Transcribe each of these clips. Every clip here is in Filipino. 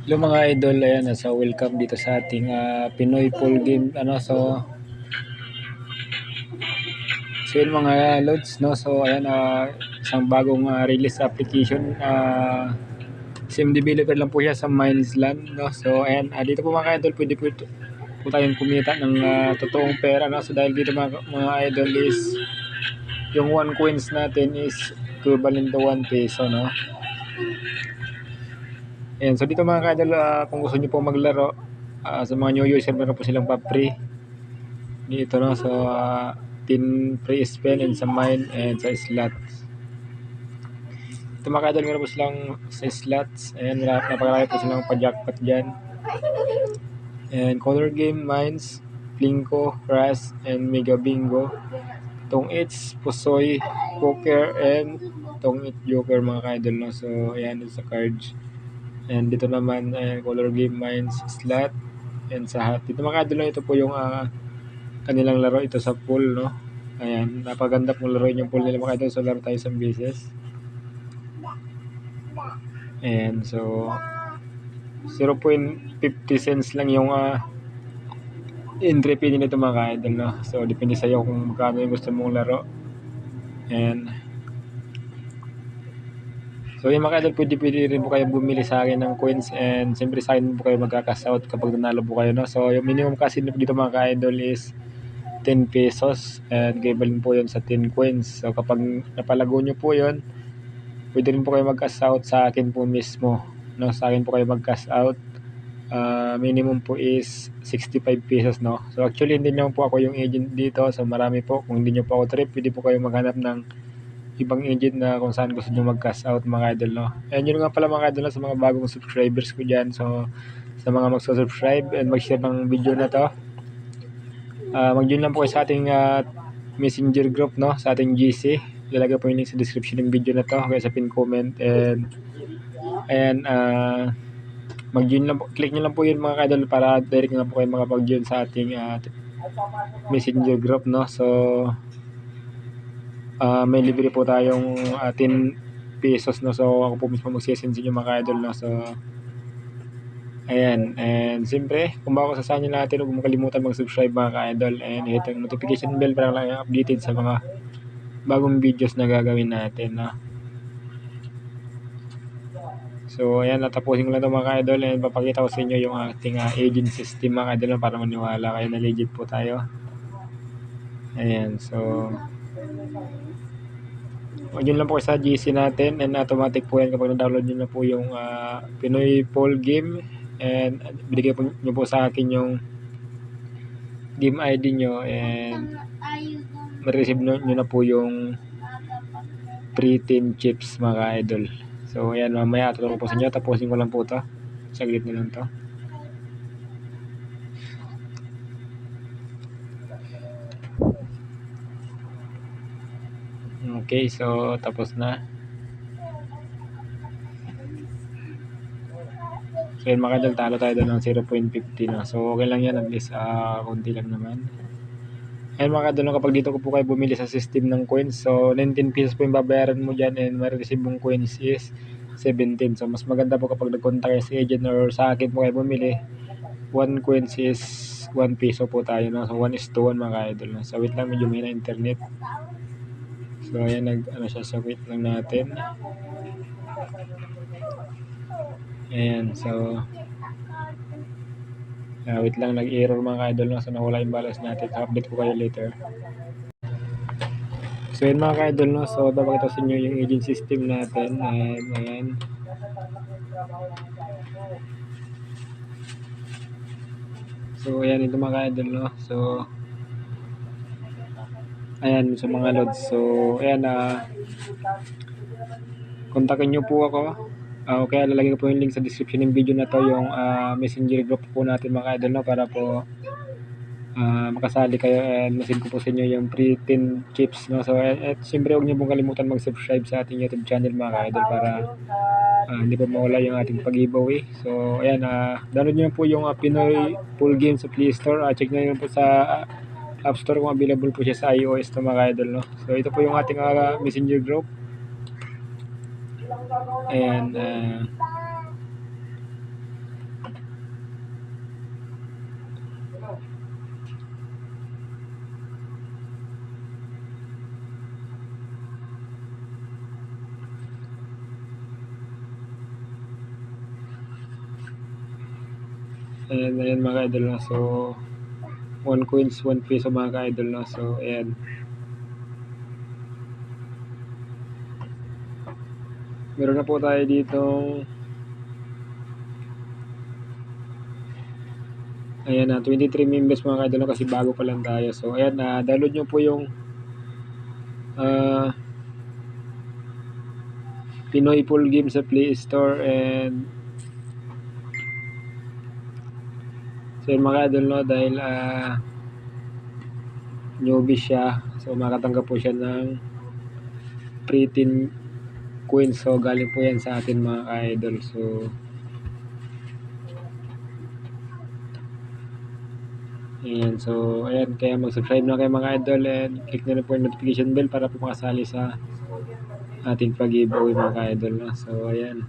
Hello mga idol, ayan, so welcome dito sa ating Pinoy Pool Game, so yun mga loads, no, so ayan, isang bagong release application, sim developer lang po siya sa Mindsland, no, so ayan, dito po mga idol, pwede po tayong kumita ng totoong pera, no, so dahil dito mga idol is, yung 1 coins natin is equivalent to 1 peso, no. Ayan, so dito mga idol, kung gusto niyo po maglaro, sa mga new user, meron po silang pa-free dito, no, so tin free spin and sa mine and sa slots. Ito mga kadol, meron po silang sa slots, ayan, napakarami po silang pa-jackpot dyan, and color game, mines, Plinko, Ras, and Mega Bingo, Tong It's, Pusoy, Poker, and Tong It Joker mga kadol, no, so ayan, sa cards. And dito naman, color game, mines, slot, and sa hat. Dito mga kadol, ito po yung kanilang laro, ito sa pool, no. Ayan, napaganda pong laro yung pool nila mga idol. So laro tayo sa beses. And so 0.50 cents lang yung entry fee nito mga idol, no. So depende sa iyo kung magkano yung gusto mong laro. And so yung mga idol, pwede rin po kayo bumili sa akin ng coins, and siyempre sa akin po kayo magka-cash out kapag nanalo po kayo, no. So yung minimum kasi dito mga idol is 10 pesos, and equivalent po yun sa 10 coins. So kapag napalago nyo po yun, pwede rin po kayo mag-cash out sa akin po mismo, no. Sa akin po kayo mag-cash out, minimum po is 65 pesos, no. So actually hindi naman po ako yung agent dito, so marami po, kung hindi nyo po ako trip, pwede po kayo maghanap ng ibang agent na kung saan gusto nyo mag-cash out mga idol, no. And yun nga pala mga idol, sa mga bagong subscribers ko dyan, so sa mga magsusubscribe and mag-share ng video na to, mag-join lang po kayo sa ating messenger group, no, sa ating GC. Ilalagay po yung link sa description ng video na to, kaya sa pin comment, and mag-join lang po, click nyo lang po yun mga idol para direct na po kayo makapag-join sa ating messenger group, no. So may libre po tayong 10 pesos, no. So ako po mismo magsisend sa inyo mga idol, no. So ayan, and siyempre kung bago sa channel natin, huwag mo kalimutan mag-subscribe mga idol, and hit ang notification bell para lang updated sa mga bagong videos na gagawin natin, no. So ayan, natapusin ko lang ito mga idol, and papakita ko sa inyo yung ating agent system mga idol, para maniwala kayo na legit po tayo. Ayan, so yun lang po sa GC natin, and automatic po yan kapag na-download nyo na po yung Pinoy Pool Game, and binigay po nyo po sa akin yung game ID nyo, and ma-receive nyo na po yung free 10 chips mga idol. So ayan, mamaya tuturo po sa inyo, tapusin ko lang po to, saglit na lang to. Okay, so tapos na. So yun mga idol, talo tayo doon ng 0.50 na. So okay lang yan, at least konti lang naman. Ayun mga idol, kapag dito ko po kayo bumili sa system ng coins, so 19 pesos po yung babayaran mo dyan, and ma-receive mong coins is 17. So mas maganda po kapag nag-contact kayo sa agent or sa akin po kayo bumili, 1 coins is 1 peso po tayo, no? So 1:1 mga idol, no? So wait lang, medyo may na internet. So ayan, siya, so wait lang natin. Ayan, so wait lang, nag-error mga idol, no? So nawala yung balance natin, update ko kayo later. So yun mga idol, no? So babakita sa inyo yung agent system natin, and ayan. So ayan, ito mga idol, no? So ayan, sa mga loads. So ayan, kontakin nyo po ako. Okay, lalagay ko po yung link sa description ng video na to, yung messenger group po natin mga idol, no? Para po makasali kayo, and masend ko po sa inyo yung free 10 chips, no? So at siyempre huwag niyo pong kalimutan mag-subscribe sa ating YouTube channel mga idol, para hindi po mawala yung ating pag-giveaway. So ayan, download niyo po yung Pinoy Pool Game sa Play Store. Check niyo po sa App Store kung available po siya sa iOS to mga idol, no? So ito po yung ating messenger group. Ayan, And ayan mga idol, no? So 1 coins 1 peso mga ka-idol, no? So ayan, meron na po tayo ditong ayan na 23 members mga ka-idol, no? Kasi bago pa lang tayo. So ayan, download nyo po yung Pinoy Pool Game sa Play Store. And so yun mga idol, no, dahil newbie siya, so makatanggap po siya ng free 10 coins. So galing po yan sa atin mga idol. So ayan, so ayan, kaya mag-subscribe na kayo mga idol, and click na rin po yung notification bell para po makasali sa ating pag-giveaway mga idol, no? So ayan,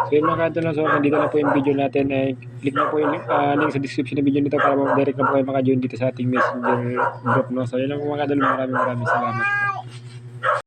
so yun mga idol, no? So nandito na po yung video natin, click na po yung link sa description ng video nito para direct na po kayo maka-join dito sa ating messenger group, no? So yun lang po mga idol, maraming salamat.